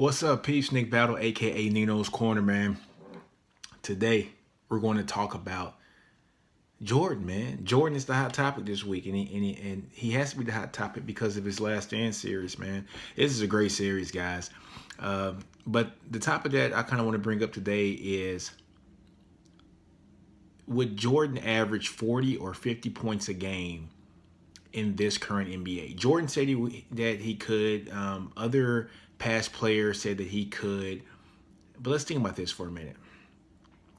What's up, peeps? Nick Battle, aka NinosCorner, man. Today we're going to talk about Jordan, man. Jordan is the hot topic this week, and he has to be the hot topic because of his Last Dance series, man. This is a great series, guys. But the topic that I kind of want to bring up today is: would Jordan average 40 or 50 points a game in this current NBA? Jordan said that he could. Other past players said that he could. But let's think about this for a minute.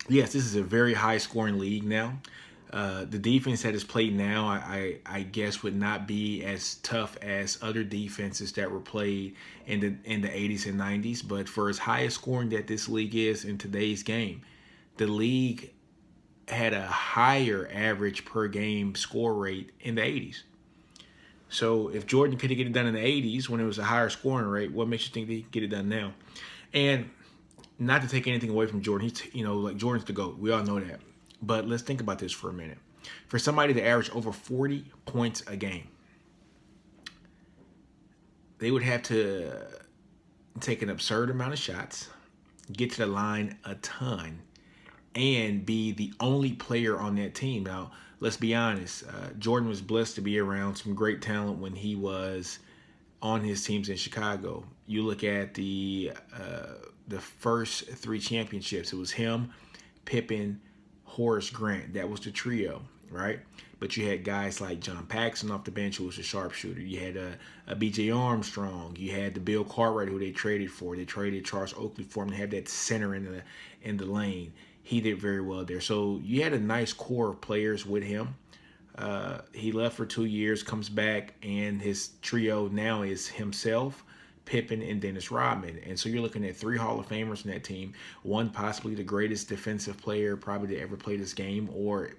Yes, this is a very high scoring league now. The defense that is played now, I guess, would not be as tough as other defenses that were played in the 80s and 90s. But for as high as scoring that this league is in today's game, the league had a higher average per game score rate in the 80s. So if Jordan could get it done in the 80s when it was a higher scoring rate, what makes you think that he can get it done now? And not to take anything away from Jordan, like Jordan's the GOAT. We all know that. But let's think about this for a minute. For somebody to average over 40 points a game, they would have to take an absurd amount of shots, get to the line a ton, and be the only player on that team. Now, let's be honest. Jordan was blessed to be around some great talent when he was on his teams in Chicago. You look at the first three championships. It was him, Pippen, Horace Grant. That was the trio, right? But you had guys like John Paxson off the bench, who was a sharpshooter. You had a B.J. Armstrong. You had the Bill Cartwright, who they traded for. They traded Charles Oakley for him to have that center in the lane. He did very well there. So you had a nice core of players with him. He left for 2 years, comes back, and his trio now is himself, Pippen, and Dennis Rodman. And so you're looking at three Hall of Famers in that team. One possibly the greatest defensive player probably to ever play this game, or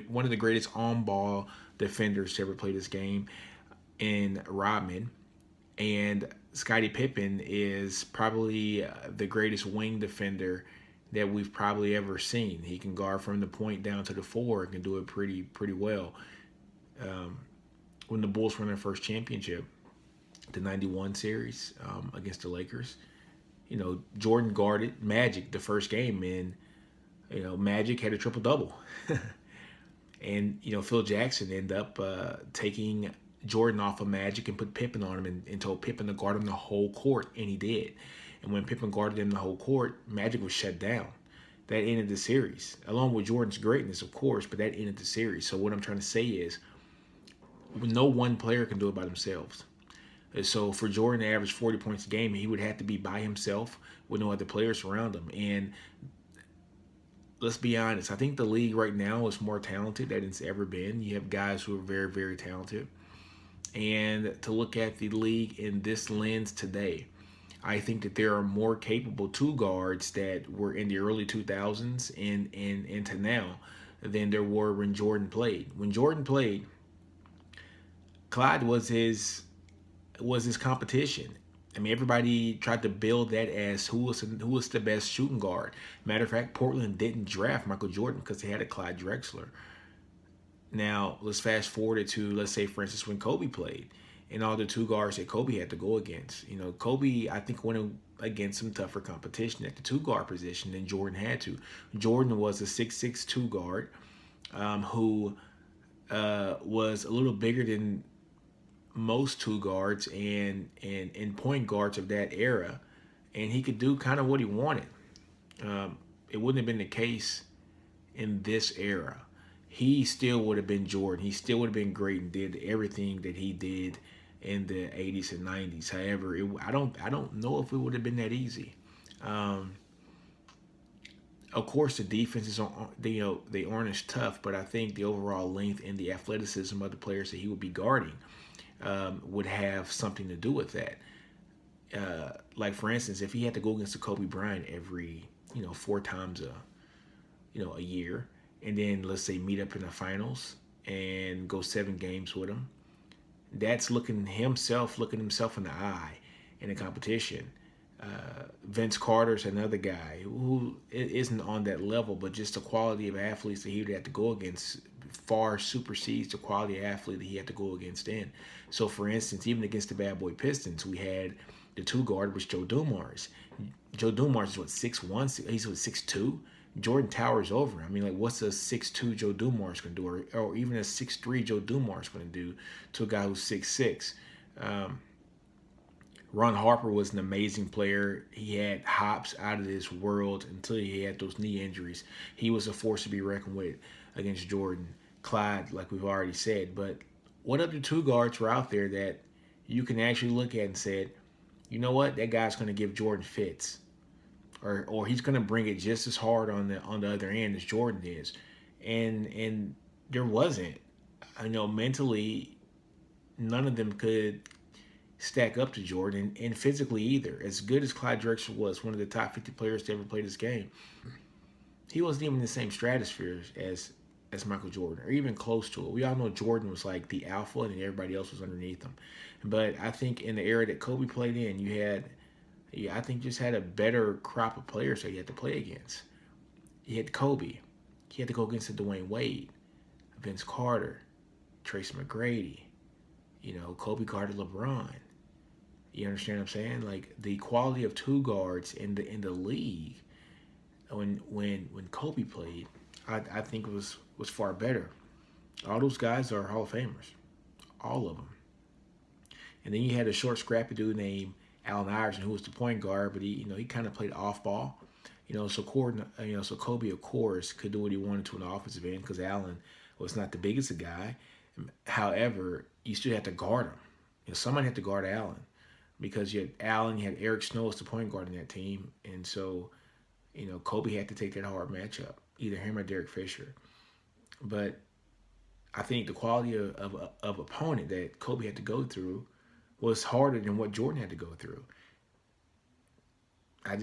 one of the greatest on-ball defenders to ever play this game in Rodman. And Scottie Pippen is probably the greatest wing defender that we've probably ever seen. He can guard from the point down to the four and can do it pretty well. When the Bulls won their first championship, the 91 series against the Lakers, Jordan guarded Magic the first game, and Magic had a triple-double. And Phil Jackson ended up taking Jordan off of Magic and put Pippen on him and told Pippen to guard him the whole court, and he did. And when Pippen guarded him the whole court, Magic was shut down. That ended the series, along with Jordan's greatness, of course, but that ended the series. So what I'm trying to say is, no one player can do it by themselves. So for Jordan to average 40 points a game, he would have to be by himself with no other players around him. And let's be honest, I think the league right now is more talented than it's ever been. You have guys who are very, very talented. And to look at the league in this lens today, I think that there are more capable two guards that were in the early 2000s and into now than there were when Jordan played. When Jordan played, Clyde was his competition. I mean, everybody tried to build that as who was the best shooting guard. Matter of fact, Portland didn't draft Michael Jordan because they had a Clyde Drexler. Now, let's fast forward it to, let's say, for instance, when Kobe played and all the two guards that Kobe had to go against. Kobe, I think, went against some tougher competition at the two guard position than Jordan had to. Jordan was a 6'6" two guard who was a little bigger than most two guards and point guards of that era, and he could do kind of what he wanted. It wouldn't have been the case in this era. He still would have been Jordan. He still would have been great and did everything that he did in the 80s and 90s. However, I don't know if it would have been that easy. Of course, the defenses they aren't as tough, but I think the overall length and the athleticism of the players that he would be guarding would have something to do with that. Like for instance, if he had to go against a Kobe Bryant every 4 times a year, and then let's say meet up in the finals and go 7 games with him, that's looking himself in the eye in a competition. Vince Carter's another guy who isn't on that level, but just the quality of athletes that he would have to go against far supersedes the quality of athlete that he had to go against in. So, for instance, even against the Bad Boy Pistons, we had the two guard was Joe Dumars. Joe Dumars is what 6'1", he's what 6'2". Jordan towers over him. I mean, like, what's a 6'2" Joe Dumars gonna do, or even a 6'3" Joe Dumars gonna do to a guy who's 6'6"? Um, Ron Harper was an amazing player. He had hops out of this world until he had those knee injuries. He was a force to be reckoned with against Jordan. Clyde, like we've already said. But what other two guards were out there that you can actually look at and said, you know what, that guy's going to give Jordan fits, or he's going to bring it just as hard on the other end as Jordan is, and there wasn't. I know mentally, none of them could stack up to Jordan, and physically either. As good as Clyde Drexler was, one of the top 50 players to ever play this game, he wasn't even in the same stratosphere as Michael Jordan, or even close to it. We all know Jordan was like the alpha, and everybody else was underneath him. But I think in the era that Kobe played in, you had, I think, just had a better crop of players that you had to play against. You had Kobe. He had to go against the Dwayne Wade, Vince Carter, Tracy McGrady. Kobe guarded LeBron. You understand what I'm saying? Like, the quality of two guards in the league when Kobe played, I think was far better. All those guys are Hall of Famers, all of them. And then you had a short, scrappy dude named Allen Iverson, who was the point guard, but he kind of played off ball. So Kobe, of course, could do what he wanted to in the offensive end because Allen was not the biggest of guy. However, you still had to guard him. Somebody had to guard Allen because you had Allen, you had Eric Snow as the point guard in that team, and so Kobe had to take that hard matchup, either him or Derek Fisher. But I think the quality of opponent that Kobe had to go through was harder than what Jordan had to go through. I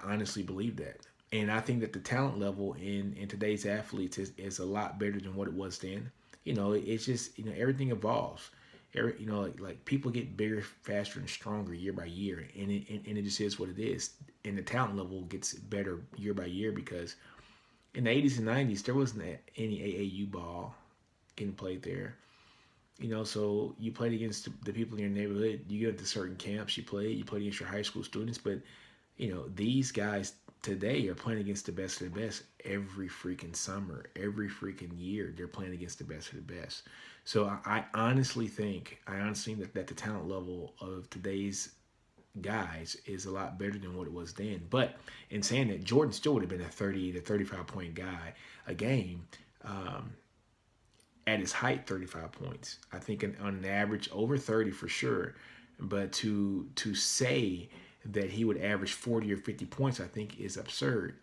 honestly believe that. And I think that the talent level in today's athletes is a lot better than what it was then. It's just, everything evolves. Like people get bigger, faster, and stronger year by year. And it just is what it is. And the talent level gets better year by year because in the 80s and 90s, there wasn't any AAU ball getting played there. So you played against the people in your neighborhood. You go to certain camps, you played against your high school students. But, these guys today are playing against the best of the best every freaking summer, every freaking year. They're playing against the best of the best. So I honestly think that the talent level of today's guys is a lot better than what it was then. But in saying that, Jordan still would have been a 30 to 35 point guy a game. At his height, 35 points. I think on an average over 30 for sure. But to say that he would average 40 or 50 points, I think is absurd.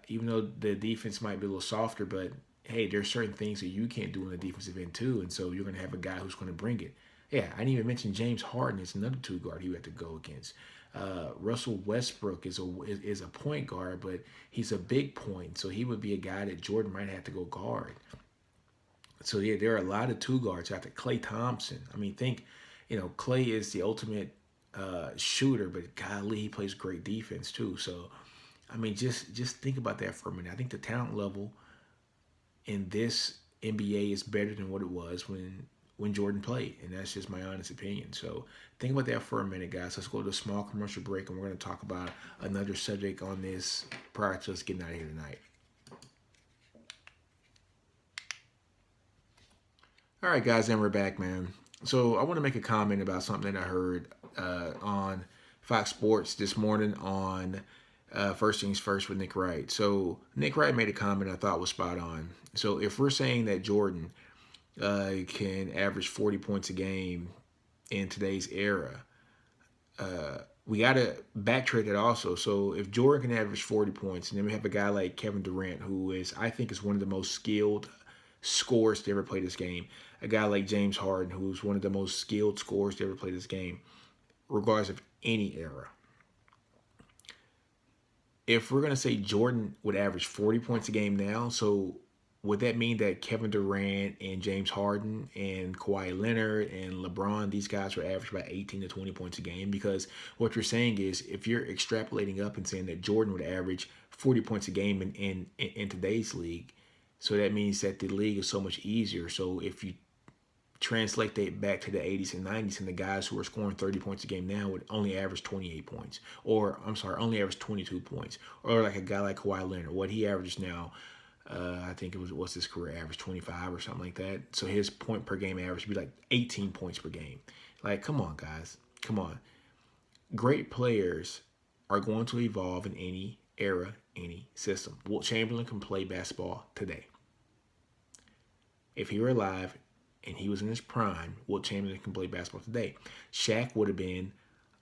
Even though the defense might be a little softer, but hey, there's certain things that you can't do in the defensive end too, and so you're going to have a guy who's going to bring it. Yeah, I didn't even mention James Harden is another two guard he had to go against. Russell Westbrook is a point guard, but he's a big point, so he would be a guy that Jordan might have to go guard. So yeah, there are a lot of two guards after Klay Thompson. I mean, Klay is the ultimate shooter, but golly, he plays great defense too. So, I mean, just think about that for a minute. I think the talent level in this NBA is better than what it was when Jordan played, and that's just my honest opinion. So think about that for a minute, guys. Let's go to a small commercial break, and we're going to talk about another subject on this prior to us getting out of here tonight. All right, guys, and we're back, man. So I want to make a comment about something that I heard on Fox Sports this morning on First Things First with Nick Wright. So Nick Wright made a comment I thought was spot on. So if we're saying that Jordan can average 40 points a game in today's era, we got to backtrack that also. So if Jordan can average 40 points, and then we have a guy like Kevin Durant, who I think is one of the most skilled scorers to ever play this game. A guy like James Harden, who's one of the most skilled scorers to ever play this game, regardless of any era. If we're going to say Jordan would average 40 points a game now, so would that mean that Kevin Durant and James Harden and Kawhi Leonard and LeBron, these guys would average about 18 to 20 points a game? Because what you're saying is, if you're extrapolating up and saying that Jordan would average 40 points a game in today's league, so that means that the league is so much easier. So if you translate that back to the 80s and 90s, and the guys who are scoring 30 points a game now would only average 28 points, or I'm sorry, only average 22 points, or like a guy like Kawhi Leonard, what he averages now. I think it was, what's his career average, 25 or something like that. So his point per game average would be like 18 points per game. Like, come on, guys, come on. Great players are going to evolve in any era, any system. Wilt Chamberlain can play basketball today. If he were alive and he was in his prime, Wilt Chamberlain can play basketball today. Shaq would have been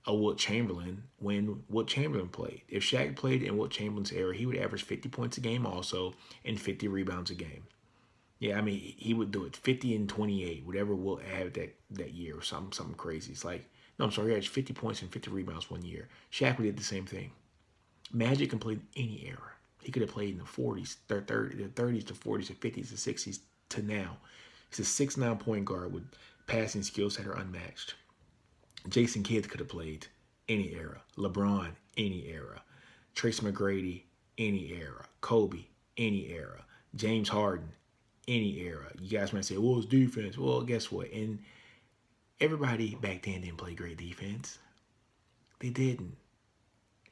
a Wilt Chamberlain when Wilt Chamberlain played. If Shaq played in Wilt Chamberlain's era, he would average 50 points a game also and 50 rebounds a game. Yeah, I mean, he would do it 50 and 28, whatever Wilt had that year or something crazy. It's like, no, I'm sorry, he had 50 points and 50 rebounds one year. Shaq did the same thing. Magic can play in any era. He could have played in the 40s, the 30s, the 40s, the 50s, the 60s to now. He's a 6'9" point guard with passing skills that are unmatched. Jason Kidd could have played any era. LeBron, any era. Tracy McGrady, any era. Kobe, any era. James Harden, any era. You guys might say, well, it's defense. Well, guess what? And everybody back then didn't play great defense. They didn't.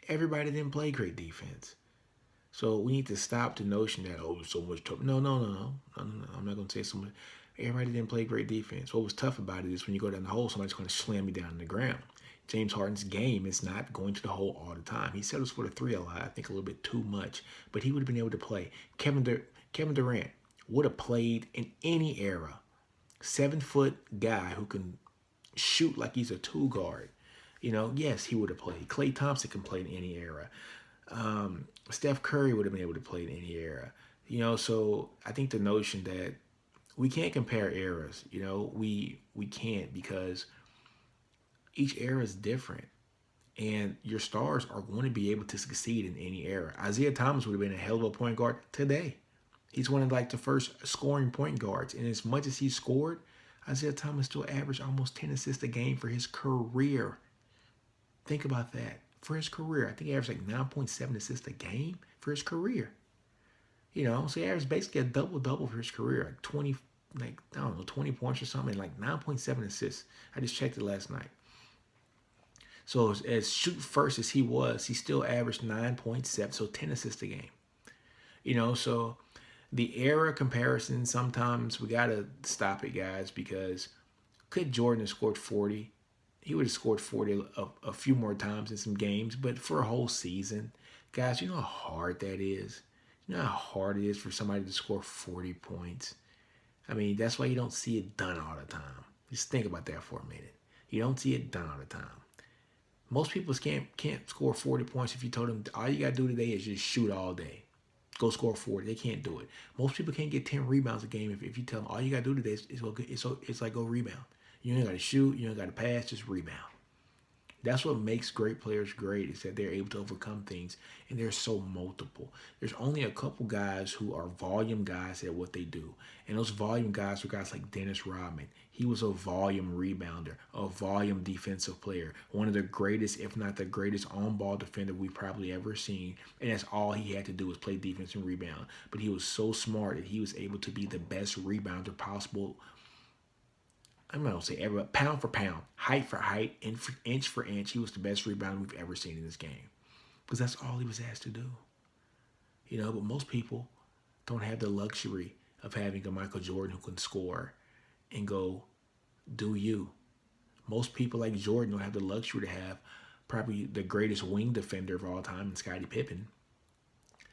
Everybody didn't play great defense. So we need to stop the notion that, oh, it's so much tough. No. I'm not going to say so much. Everybody didn't play great defense. What was tough about it is when you go down the hole, somebody's going to slam you down on the ground. James Harden's game is not going to the hole all the time. He settles for the three a lot, I think a little bit too much, but he would have been able to play. Kevin Durant would have played in any era. 7-foot guy who can shoot like he's a two guard. Yes, he would have played. Klay Thompson can play in any era. Steph Curry would have been able to play in any era. So I think the notion that we can't compare eras. We can't, because each era is different, and your stars are going to be able to succeed in any era. Isaiah Thomas would have been a hell of a point guard today. He's one of the first scoring point guards, and as much as he scored, Isaiah Thomas still averaged almost 10 assists a game for his career. Think about that. For his career, I think he averaged like 9.7 assists a game for his career. So he averaged basically a double-double for his career, like 20 points or something, like 9.7 assists. I just checked it last night. So as shoot first as he was, he still averaged 9.7, so 10 assists a game. So the era comparison, sometimes we got to stop it, guys, because could Jordan have scored 40? He would have scored 40 a few more times in some games, but for a whole season, guys, you know how hard that is? You know how hard it is for somebody to score 40 points? I mean, that's why you don't see it done all the time. Just think about that for a minute. You don't see it done all the time. Most people can't score 40 points if you told them all you got to do today is just shoot all day. Go score 40. They can't do it. Most people can't get 10 rebounds a game if you tell them all you got to do today is like go rebound. You ain't got to shoot. You ain't got to pass. Just rebound. That's what makes great players great, is that they're able to overcome things, and they're so multiple. There's only a couple guys who are volume guys at what they do, and those volume guys are guys like Dennis Rodman. He was a volume rebounder, a volume defensive player, one of the greatest, if not the greatest, on-ball defender we've probably ever seen, and that's all he had to do was play defense and rebound. But he was so smart that he was able to be the best rebounder possible. I'm not going to say ever, but pound for pound, height for height, inch for inch, he was the best rebounder we've ever seen in this game. Because that's all he was asked to do. But most people don't have the luxury of having a Michael Jordan who can score and go do you. Most people like Jordan don't have the luxury to have probably the greatest wing defender of all time in Scottie Pippen.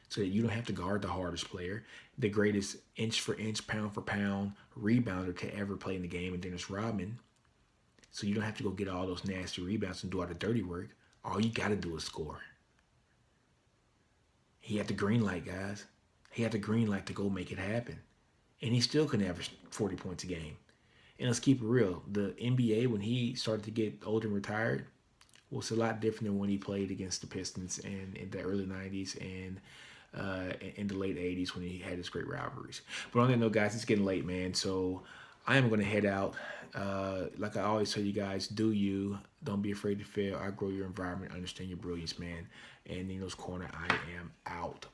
So that you don't have to guard the hardest player, the greatest inch for inch, pound for pound rebounder to ever play in the game, and Dennis Rodman. So you don't have to go get all those nasty rebounds and do all the dirty work. All you got to do is score. He had the green light, guys. He had the green light to go make it happen. And he still can average 40 points a game. And let's keep it real. The NBA, when he started to get older and retired, was a lot different than when he played against the Pistons in the early 90s and in the late 80s when he had his great rivalries. But on that note, guys, it's getting late, man. So I am going to head out. Like I always tell you guys, do you. Don't be afraid to fail. Outgrow your environment. Understand your brilliance, man. And Ninos Corner, I am out.